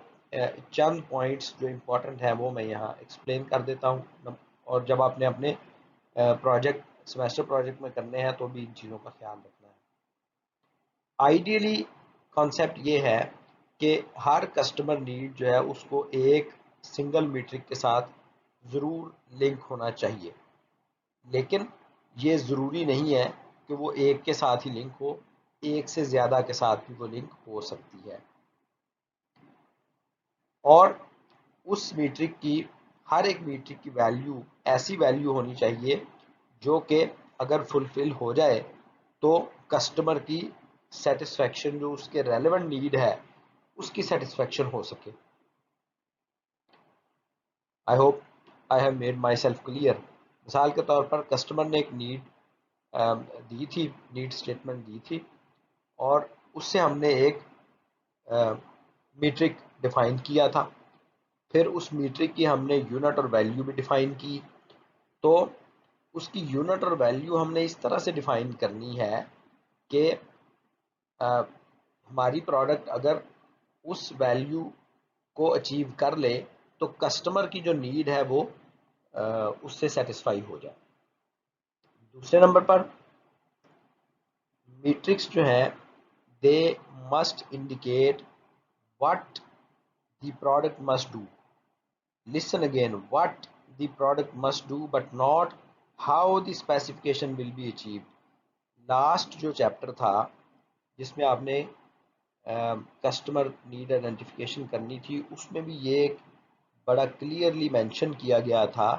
چند پوائنٹس جو امپورٹنٹ ہیں وہ میں یہاں ایکسپلین کر دیتا ہوں. اور جب آپ نے اپنے پروجیکٹ سیمیسٹر پروجیکٹ میں کرنے ہیں تو بھی ان چیزوں کا خیال رکھنا ہے. آئیڈیلی کانسیپٹ یہ ہے کہ ہر کسٹمر نیڈ جو ہے اس کو ایک سنگل میٹرک کے ساتھ ضرور لنک ہونا چاہیے، لیکن یہ ضروری نہیں ہے کہ وہ ایک کے ساتھ ہی لنک ہو، ایک سے زیادہ کے ساتھ بھی وہ لنک ہو سکتی ہے. اور اس میٹرک کی ہر ایک میٹرک کی ویلیو ایسی ویلیو ہونی چاہیے جو کہ اگر فلفل ہو جائے تو کسٹمر کی سیٹسفیکشن جو اس کے ریلیونٹ نیڈ ہے اس کی سیٹسفیکشن ہو سکے. I hope I have made myself clear. مثال کے طور پر کسٹمر نے ایک نیڈ دی تھی، نیڈ اسٹیٹمنٹ دی تھی، اور اس سے ہم نے ایک میٹرک ڈیفائن کیا تھا، پھر اس میٹرک کی ہم نے یونٹ اور ویلیو بھی ڈیفائن کی. تو اس کی یونٹ اور ویلیو ہم نے اس طرح سے ڈیفائن کرنی ہے کہ ہماری پروڈکٹ اگر اس ویلیو کو اچیو کر لے تو کسٹمر کی جو نیڈ ہے وہ اس سے سیٹسفائی ہو جائے. دوسرے نمبر پر میٹرکس جو ہیں they must indicate what the product must do. Listen again, what the product must do but not how the specification will be achieved. Last جو چیپٹر تھا جس میں آپ نے کسٹمر نیڈ آئیڈینٹیفیکیشن کرنی تھی، اس میں بھی یہ ایک بڑا کلیئرلی مینشن کیا گیا تھا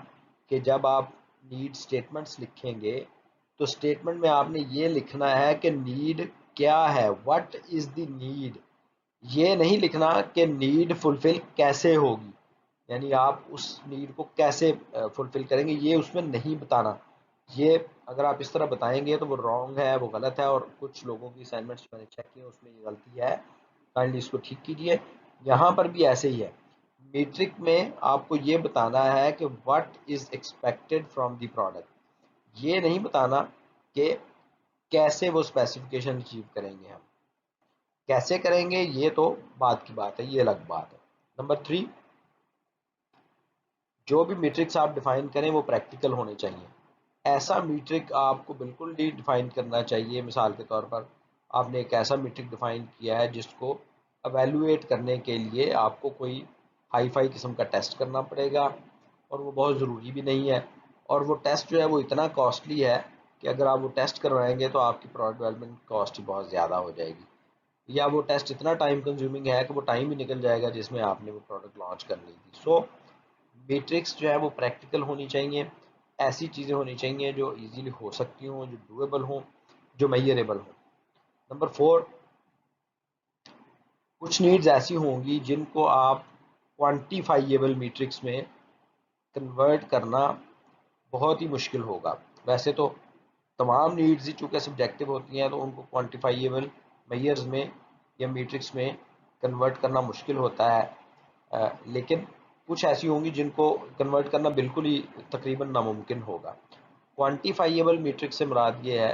کہ جب آپ نیڈ سٹیٹمنٹس لکھیں گے تو سٹیٹمنٹ میں آپ نے یہ لکھنا ہے کہ نیڈ کیا ہے، what is the need. یہ نہیں لکھنا کہ نیڈ فلفل کیسے ہوگی، یعنی آپ اس نیڈ کو کیسے فلفل کریں گے یہ اس میں نہیں بتانا. یہ اگر آپ اس طرح بتائیں گے تو وہ رانگ ہے، وہ غلط ہے، اور کچھ لوگوں کی اسائنمنٹس میں نے چیک کی اس میں یہ غلطی ہے، کائنڈلی اس کو ٹھیک کیجیے. یہاں پر بھی ایسے ہی ہے، میٹرک میں آپ کو یہ بتانا ہے کہ what is expected from the product. یہ نہیں بتانا کہ کیسے وہ اسپیسیفکیشن اچیو کریں گے. ہم کیسے کریں گے یہ تو بات کی بات ہے، یہ الگ بات ہے. نمبر 3، جو بھی میٹرکس آپ ڈیفائن کریں وہ پریکٹیکل ہونے چاہیے. ایسا میٹرک آپ کو بالکل نہیں ڈیفائن کرنا چاہیے. مثال کے طور پر آپ نے ایک ایسا میٹرک ڈیفائن کیا ہے جس کو ایویلویٹ کرنے کے لیے آپ کو کوئی ہائی فائی قسم کا ٹیسٹ کرنا پڑے گا، اور وہ بہت ضروری بھی نہیں ہے، اور وہ ٹیسٹ جو ہے وہ اتنا کاسٹلی ہے کہ اگر آپ وہ ٹیسٹ کروائیں گے تو آپ کی پروڈکٹ ڈیولپمنٹ کاسٹ ہی بہت زیادہ ہو جائے گی، یا وہ ٹیسٹ اتنا ٹائم کنزیومنگ ہے کہ وہ ٹائم ہی نکل جائے گا جس میں آپ نے وہ پروڈکٹ لانچ کرنی تھی. سو میٹرکس جو ہے وہ پریکٹیکل ہونی چاہیے، ایسی چیزیں ہونی چاہیے جو ایزیلی ہو سکتی ہوں، جو ڈویبل ہوں، جو میئریبل ہوں. نمبر 4، کچھ نیڈز ایسی ہوں گی جن کو آپ کوانٹیفائیبل میٹرکس میں کنورٹ کرنا بہت ہی مشکل ہوگا. ویسے تو تمام نیڈز ہی چونکہ سبجیکٹو ہوتی ہیں تو ان کو کوانٹیفائیبل میئرز میں یا میٹرکس میں کنورٹ کرنا مشکل ہوتا ہے، لیکن کچھ ایسی ہوں گی جن کو کنورٹ کرنا بالکل ہی تقریباً ناممکن ہوگا. کوانٹیفائیبل میٹرک سے مراد یہ ہے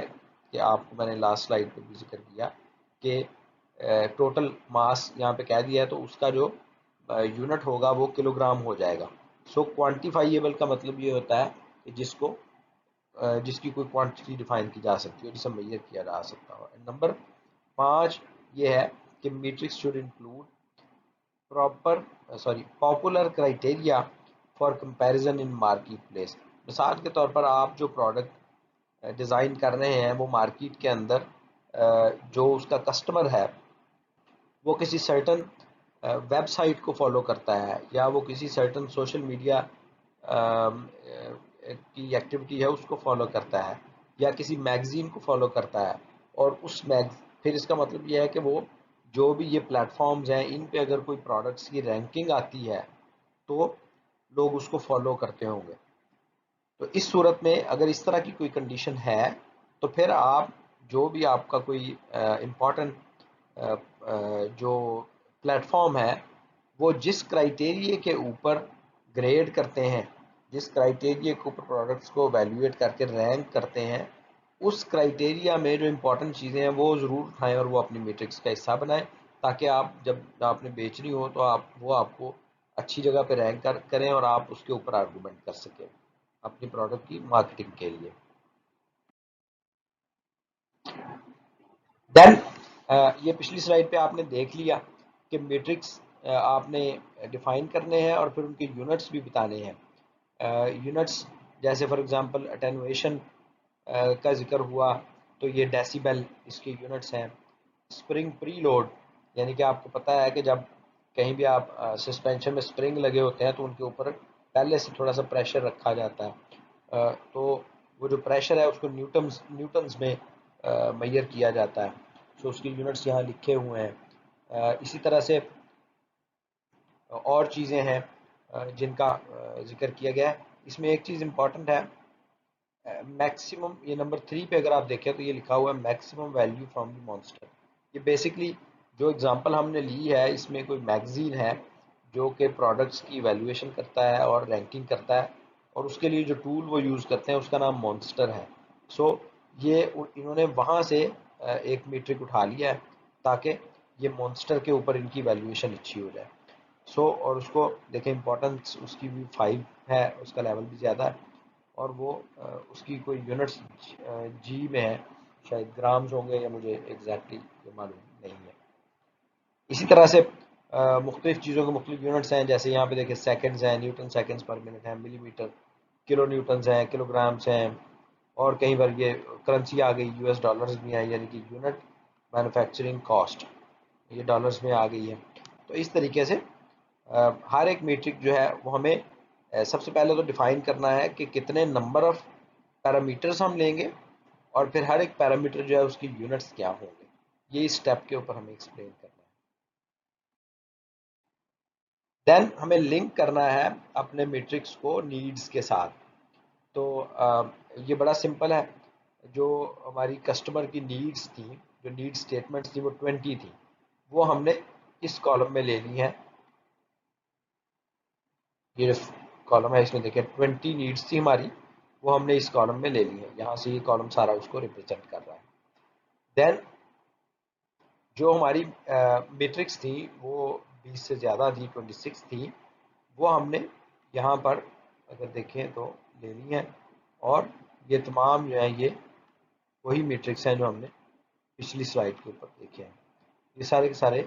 کہ آپ کو میں نے لاسٹ سلائیڈ پہ بھی ذکر کیا کہ ٹوٹل ماس یہاں پہ کہہ دیا ہے تو اس کا جو یونٹ ہوگا وہ کلو گرام ہو جائے گا. سو کوانٹیفائیبل کا مطلب یہ ہوتا ہے کہ جس کی کوئی کوانٹٹی ڈیفائن کی جا سکتی ہو، جسے میئر کیا جا سکتا ہو. نمبر 5 یہ ہے کہ matrix should include popular criteria for comparison in market place. مثال کے طور پر آپ جو پروڈکٹ ڈیزائن کر رہے ہیں وہ مارکیٹ کے اندر جو اس کا کسٹمر ہے وہ کسی سرٹن ویب سائٹ کو فالو کرتا ہے، یا وہ کسی سرٹن سوشل میڈیا کی ایکٹیویٹی ہے اس کو فالو کرتا ہے، یا کسی میگزین کو فالو کرتا ہے، اور پھر اس کا مطلب یہ ہے کہ وہ جو بھی یہ پلیٹ فارمز ہیں ان پہ اگر کوئی پروڈکٹس کی رینکنگ آتی ہے تو لوگ اس کو فالو کرتے ہوں گے. تو اس صورت میں اگر اس طرح کی کوئی کنڈیشن ہے تو پھر آپ جو بھی آپ کا کوئی امپورٹنٹ جو پلیٹ فارم ہے وہ جس کرائٹیریے کے اوپر گریڈ کرتے ہیں، جس کرائٹیریے کے اوپر پروڈکٹس کو ایویلویٹ کر کے رینک کرتے ہیں، اس کرائٹیریا میں جو امپورٹنٹ چیزیں ہیں وہ ضرور اٹھائیں اور وہ اپنی میٹرکس کا حصہ بنائیں، تاکہ آپ جب آپ نے بیچنی ہو تو وہ آپ کو اچھی جگہ پہ رینک کریں اور آپ اس کے اوپر آرگومنٹ کر سکیں اپنی پروڈکٹ کی مارکیٹنگ کے لیے. دین یہ پچھلی سلائیڈ پہ آپ نے دیکھ لیا کہ میٹرکس آپ نے ڈیفائن کرنے ہیں اور پھر ان کے یونٹس بھی بتانے ہیں. یونٹس جیسے فار ایگزامپل اٹینویشن کا ذکر ہوا تو یہ ڈیسیبل اس کے یونٹس ہیں. اسپرنگ پری لوڈ یعنی کہ آپ کو پتہ ہے کہ جب کہیں بھی آپ سسپینشن میں اسپرنگ لگے ہوتے ہیں تو ان کے اوپر پہلے سے تھوڑا سا پریشر رکھا جاتا ہے، تو وہ جو پریشر ہے اس کو نیوٹنز میں میئر کیا جاتا ہے. سو اس کے یونٹس یہاں لکھے ہوئے ہیں. اسی طرح سے اور چیزیں ہیں جن کا ذکر کیا گیا ہے. اس میں ایک چیز امپورٹنٹ ہے میکسیمم، یہ نمبر 3 پہ اگر آپ دیکھیں تو یہ لکھا ہوا ہے maximum value from the monster. یہ بیسکلی جو اگزامپل ہم نے لی ہے اس میں کوئی میگزین ہے جو کہ پروڈکٹس کی ایویلویشن کرتا ہے اور رینکنگ کرتا ہے، اور اس کے لیے جو ٹول وہ یوز کرتے ہیں اس کا نام مانسٹر ہے. سو یہ انہوں نے وہاں سے ایک میٹرک اٹھا لیا ہے تاکہ یہ مانسٹر کے اوپر ان کی ویلیویشن اچھی ہو جائے. اور اس کو دیکھیں امپورٹنس اس کی بھی 5 ہے، اس کا لیول بھی زیادہ ہے، اور وہ اس کی کوئی یونٹس جی میں ہے، شاید گرامز ہوں گے یا مجھے ایگزیکٹلی یہ معلوم نہیں ہے. اسی طرح سے مختلف چیزوں کے مختلف یونٹس ہیں، جیسے یہاں پہ دیکھیں سیکنڈز ہیں، نیوٹن سیکنڈز پر منٹ ہے، ملی میٹر کلو نیوٹنز ہیں، کلو گرامس ہیں، اور کہیں پر یہ کرنسی آ گئی US ڈالرز بھی ہیں، یعنی کہ یونٹ مینوفیکچرنگ کاسٹ یہ ڈالرز میں آ گئی ہے. تو اس طریقے سے ہر ایک میٹرک جو ہے وہ ہمیں سب سے پہلے تو ڈیفائن کرنا ہے کہ کتنے نمبر آف پیرامیٹرز ہم لیں گے، اور پھر ہر ایک پیرامیٹر جو ہے اس کی یونٹس کیا ہوں گے. یہ اس اسٹیپ کے اوپر ہمیں ایکسپلین کرنا ہے. دین ہمیں لنک کرنا ہے اپنے میٹرکس کو نیڈز کے ساتھ. تو یہ بڑا سمپل ہے. جو ہماری کسٹمر کی نیڈز تھیں، جو نیڈ اسٹیٹمنٹس تھی وہ 20 تھی، وہ ہم نے اس کالم میں لے لی ہیں. یہ کالم ہے اس میں دیکھیں 20 نیڈز تھی ہماری، وہ ہم نے اس کالم میں لے لی ہے. یہاں سے یہ کالم سارا اس کو ریپرزینٹ کر رہا ہے. دین جو ہماری میٹرکس تھی وہ 20 سے زیادہ تھی، 26 تھی، وہ ہم نے یہاں پر اگر دیکھیں تو لے لی ہیں. اور یہ تمام جو ہیں یہ وہی میٹرکس ہیں جو ہم نے پچھلی سلائڈ کے اوپر دیکھے ہیں. یہ سارے کے سارے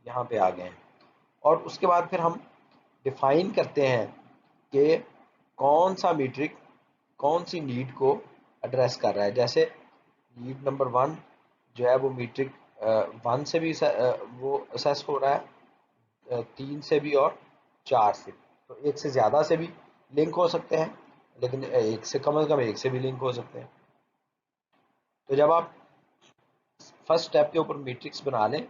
یہاں پہ آ گئے ہیں. اور اس کے بعد پھر ہم ڈیفائن کرتے ہیں کہ کون سا میٹرک کون سی نیڈ کو ایڈریس کر رہا ہے. جیسے نیڈ نمبر 1 جو ہے وہ میٹرک 1 سے بھی وہ اسیس ہو رہا ہے، 3 سے بھی اور 4 سے بھی. تو ایک سے زیادہ سے بھی لنک ہو سکتے ہیں، لیکن ایک سے کم از کم ایک سے بھی لنک ہو سکتے ہیں. تو جب آپ فرسٹ اسٹیپ کے اوپر میٹرکس بنا لیں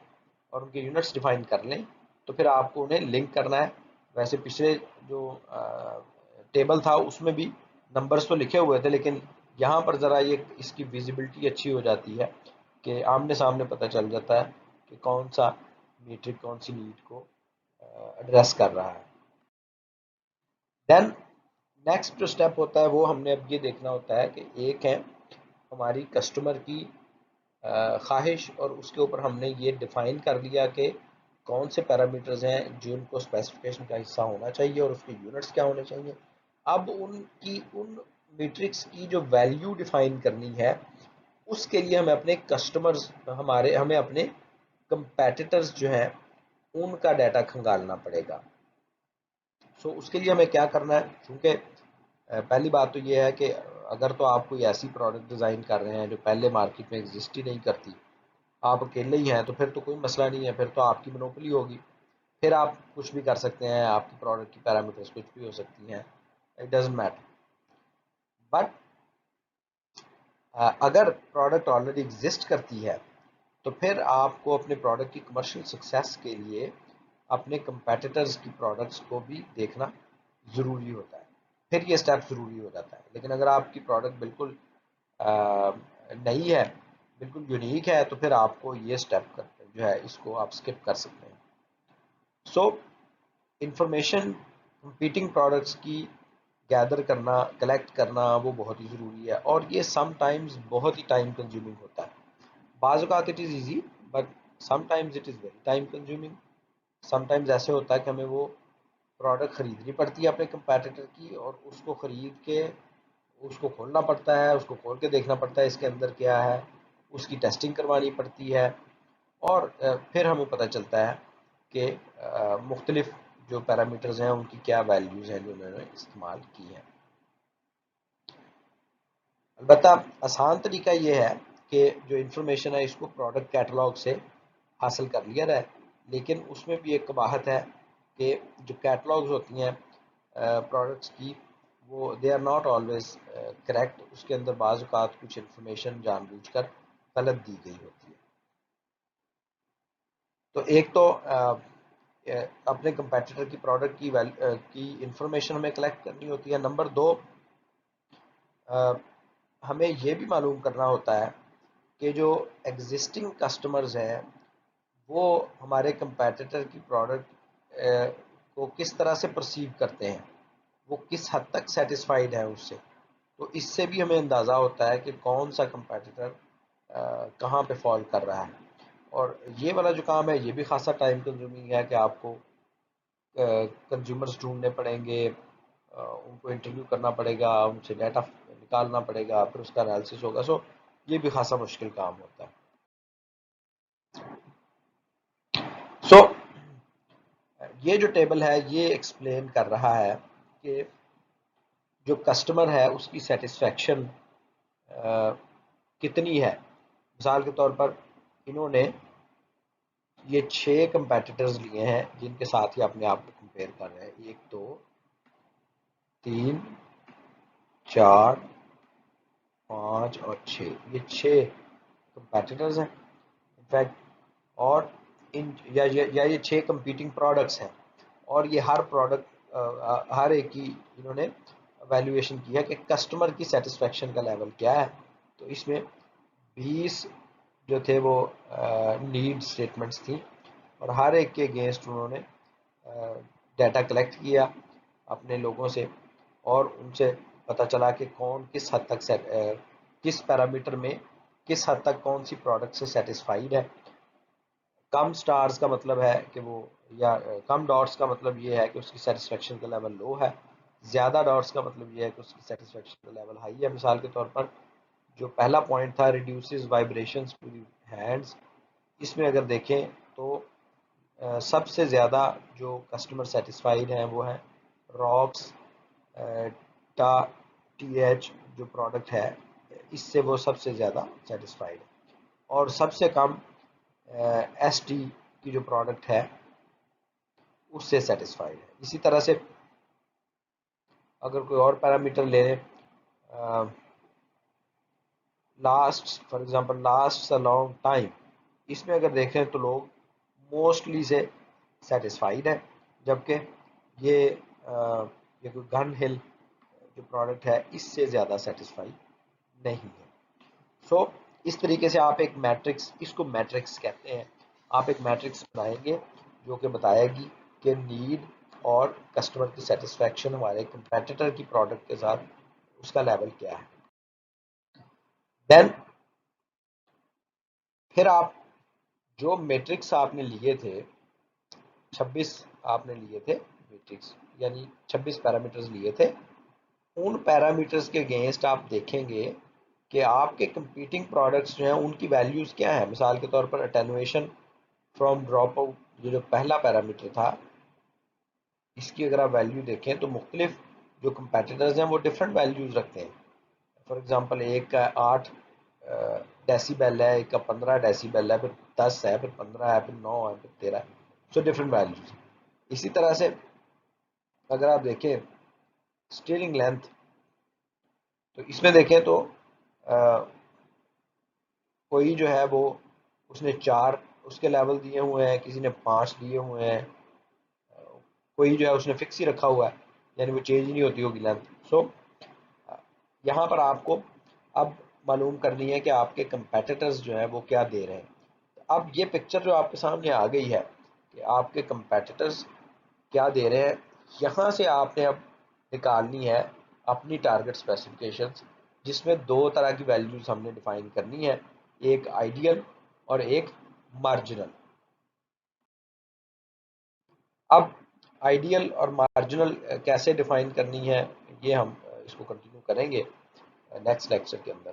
اور ان کے یونٹس ڈیفائن کر لیں تو پھر آپ کو انہیں لنک کرنا ہے. ویسے پچھلے جو ٹیبل تھا اس میں بھی نمبرز تو لکھے ہوئے تھے، لیکن یہاں پر ذرا یہ اس کی ویزیبلٹی اچھی ہو جاتی ہے کہ آمنے سامنے پتہ چل جاتا ہے کہ کون سا میٹرک کون سی نیڈ کو ایڈریس کر رہا ہے. دین نیکسٹ جو اسٹیپ ہوتا ہے وہ ہم نے اب یہ دیکھنا ہوتا ہے کہ ایک ہے ہماری کسٹمر کی خواہش، اور اس کے اوپر ہم نے یہ ڈیفائن کر لیا کہ کون سے پیرامیٹرز ہیں جن کو اسپیسیفکیشن کا حصہ ہونا چاہیے اور اس کے یونٹس کیا ہونے چاہیے. اب ان میٹرکس کی جو ویلیو ڈیفائن کرنی ہے اس کے لیے ہمیں اپنے کسٹمرز ہمیں اپنے کمپیٹیٹرز جو ہیں ان کا ڈیٹا کھنگالنا پڑے گا. اس کے لیے ہمیں کیا کرنا ہے، کیونکہ پہلی بات تو یہ ہے کہ اگر تو آپ کوئی ایسی پروڈکٹ ڈیزائن کر رہے ہیں جو پہلے مارکیٹ میں ایگزسٹ ہی نہیں کرتی، آپ اکیلے ہی ہیں، تو پھر تو کوئی مسئلہ نہیں ہے، پھر تو آپ کی مونوپلی ہوگی، پھر آپ کچھ بھی کر سکتے ہیں، آپ کی پروڈکٹ کی پیرامیٹرز کچھ بھی ہو سکتی ہیں، اٹ ڈزنٹ میٹر. بٹ اگر پروڈکٹ آلریڈی ایگزسٹ کرتی ہے تو پھر آپ کو اپنے پروڈکٹ کی کمرشل سکسیس کے لیے اپنے کمپیٹیٹرز کی پروڈکٹس کو بھی دیکھنا ضروری ہوتا ہے، پھر یہ اسٹیپ ضروری ہو جاتا ہے. لیکن اگر آپ کی پروڈکٹ بالکل نئی ہے، بالکل یونیک ہے، تو پھر آپ کو یہ اسٹیپ جو ہے اس کو آپ سکپ کر سکتے ہیں. انفارمیشن کمپیٹنگ پروڈکٹس کی گیدر کرنا، کلیکٹ کرنا وہ بہت ہی ضروری ہے، اور یہ سم ٹائمز بہت ہی ٹائم کنزیومنگ ہوتا ہے. بعض اوقات it is easy, but some times it is very time consuming. Some times ایسے ہوتا ہے کہ ہمیں وہ پروڈکٹ خریدنی پڑتی ہے اپنے کمپیٹیٹر کی، اور اس کو خرید کے اس کو کھولنا پڑتا ہے، اس کو کھول کے دیکھنا پڑتا ہے اس کے اندر کیا ہے، اس کی ٹیسٹنگ کروانی پڑتی ہے، اور پھر ہمیں پتہ چلتا ہے کہ مختلف جو پیرامیٹرز ہیں ان کی کیا ویلیوز ہیں جو انہوں نے استعمال کی ہیں. البتہ آسان طریقہ یہ ہے کہ جو انفارمیشن ہے اس کو پروڈکٹ کیٹلاگ سے حاصل کر لیا جائے، لیکن اس میں بھی ایک قباحت ہے کہ جو کیٹلاگز ہوتی ہیں پروڈکٹس کی وہ they are not always correct. اس کے اندر بعض اوقات کچھ انفارمیشن جان بوجھ کر غلط دی گئی ہوتی ہے. تو ایک تو اپنے کمپیٹیٹر کی پروڈکٹ کی انفارمیشن ہمیں کلیکٹ کرنی ہوتی ہے. نمبر 2 ہمیں یہ بھی معلوم کرنا ہوتا ہے کہ جو ایگزسٹنگ کسٹمرز ہیں وہ ہمارے کمپیٹیٹر کی پروڈکٹ کو کس طرح سے پرسیو کرتے ہیں، وہ کس حد تک سیٹسفائیڈ ہے اس سے. تو اس سے بھی ہمیں اندازہ ہوتا ہے کہ کون سا کمپیٹیٹر کہاں پہ فال کر رہا ہے. اور یہ والا جو کام ہے یہ بھی خاصا ٹائم کنزیومنگ ہے کہ آپ کو کنزیومرز ڈھونڈنے پڑیں گے، ان کو انٹرویو کرنا پڑے گا، ان سے ڈیٹا نکالنا پڑے گا، پھر اس کا انالیسس ہوگا. سو یہ بھی خاصا مشکل کام ہوتا ہے. سو یہ جو ٹیبل ہے یہ ایکسپلین کر رہا ہے کہ جو کسٹمر ہے اس کی سیٹسفیکشن کتنی ہے. مثال کے طور پر انہوں نے یہ 6 کمپیٹیٹرز لیے ہیں جن کے ساتھ ہی اپنے آپ کو کمپیئر کر رہے ہیں. 1 2 3 4 5 اور 6، یہ 6 کمپیٹیٹرز ہیں انفیکٹ. اور یہ 6 کمپیٹنگ پروڈکٹس ہیں، اور یہ ہر پروڈکٹ ہر ایک کی انہوں نے ویلیویشن کیا کہ کسٹمر کی سیٹسفیکشن کا لیول کیا ہے. تو اس میں 20 جو تھے وہ نیڈ سٹیٹمنٹس تھیں، اور ہر ایک کے اگینسٹ انہوں نے ڈیٹا کلیکٹ کیا اپنے لوگوں سے، اور ان سے پتہ چلا کہ کون کس حد تک کس پیرامیٹر میں کس حد تک کون سی پروڈکٹ سے سیٹسفائیڈ ہے. کم سٹارز کا مطلب ہے کہ وہ، یا کم ڈاٹس کا مطلب یہ ہے کہ اس کی سیٹسفیکشن کا لیول لو ہے، زیادہ ڈاٹس کا مطلب یہ ہے کہ اس کی سیٹسفیکشن کا لیول ہائی ہے. مثال کے طور پر جو پہلا پوائنٹ تھا reduces vibrations to the hands, اس میں اگر دیکھیں تو سب سے زیادہ جو کسٹمر سیٹسفائیڈ ہیں وہ ہیں راکس ٹی ایچ جو پروڈکٹ ہے، اس سے وہ سب سے زیادہ سیٹسفائیڈ ہے. اور سب سے کم ایس ٹی کی جو پروڈکٹ ہے اس سے سیٹسفائیڈ ہے. اسی طرح سے اگر کوئی اور پیرامیٹر لے لیں، last for example last a long time, اس میں اگر دیکھیں تو لوگ موسٹلی سے سیٹسفائیڈ ہے، جبکہ یہ کوئی گن ہل جو پروڈکٹ ہے اس سے زیادہ سیٹسفائی نہیں ہے. سو اس طریقے سے آپ ایک میٹرکس، اس کو میٹرکس کہتے ہیں، آپ ایک میٹرکس بنائیں گے جو کہ بتائے گی کہ نیڈ اور کسٹمر کی سیٹسفیکشن ہمارے کمپیٹیٹر کی پروڈکٹ کے ساتھ اس کا لیول کیا ہے. دین پھر آپ جو میٹرکس آپ نے لیے تھے 26 آپ نے لیے تھے میٹرکس، یعنی 26 پیرامیٹرز لیے تھے، ان پیرامیٹرز کے اگینسٹ آپ دیکھیں گے کہ آپ کے کمپیٹنگ پروڈکٹس جو ہیں ان کی ویلیوز کیا ہیں. مثال کے طور پر اٹینویشن فرام ڈراپ آؤٹ جو پہلا پیرامیٹر تھا، اس کی اگر آپ ویلیو دیکھیں تو مختلف جو کمپیٹیٹرز ہیں وہ ڈفرینٹ ویلیوز رکھتے ہیں. فار ایگزامپل ایک کا 8 ڈیسی بیل ہے، ایک کا 15 ڈیسی بیل ہے، پھر 10 ہے، پھر 15 ہے، پھر 9 ہے، پھر 13 ہے. سو ڈفرینٹ ویلیوز. اسی طرح سے اگر آپ دیکھیں اسٹیئرنگ لینتھ، تو اس میں دیکھیں تو کوئی جو ہے وہ اس نے 4 اس کے لیول دیے ہوئے ہیں، کسی نے 5 دیے ہوئے ہیں، کوئی جو ہے اس نے فکس ہی رکھا ہوا ہے، یعنی وہ چینج نہیں ہوتی ہوگی لینتھ. سو یہاں پر آپ کو اب معلوم کرنی ہے کہ آپ کے کمپیٹیٹرز جو ہیں وہ کیا دے رہے ہیں. اب یہ پکچر جو آپ کے سامنے آ گئی ہے کہ آپ کے کمپیٹیٹرز کیا دے رہے ہیں، یہاں سے آپ نے اب نکالنی ہے اپنی ٹارگٹ اسپیسیفکیشنز، جس میں 2 طرح کی ویلیوز ہم نے ڈیفائن کرنی ہے، ایک آئیڈیل اور ایک مارجنل. اب آئیڈیل اور مارجنل کیسے ڈیفائن کرنی ہے، یہ ہم اس کو کنٹینیو کریں گے نیکسٹ لیکچر کے اندر.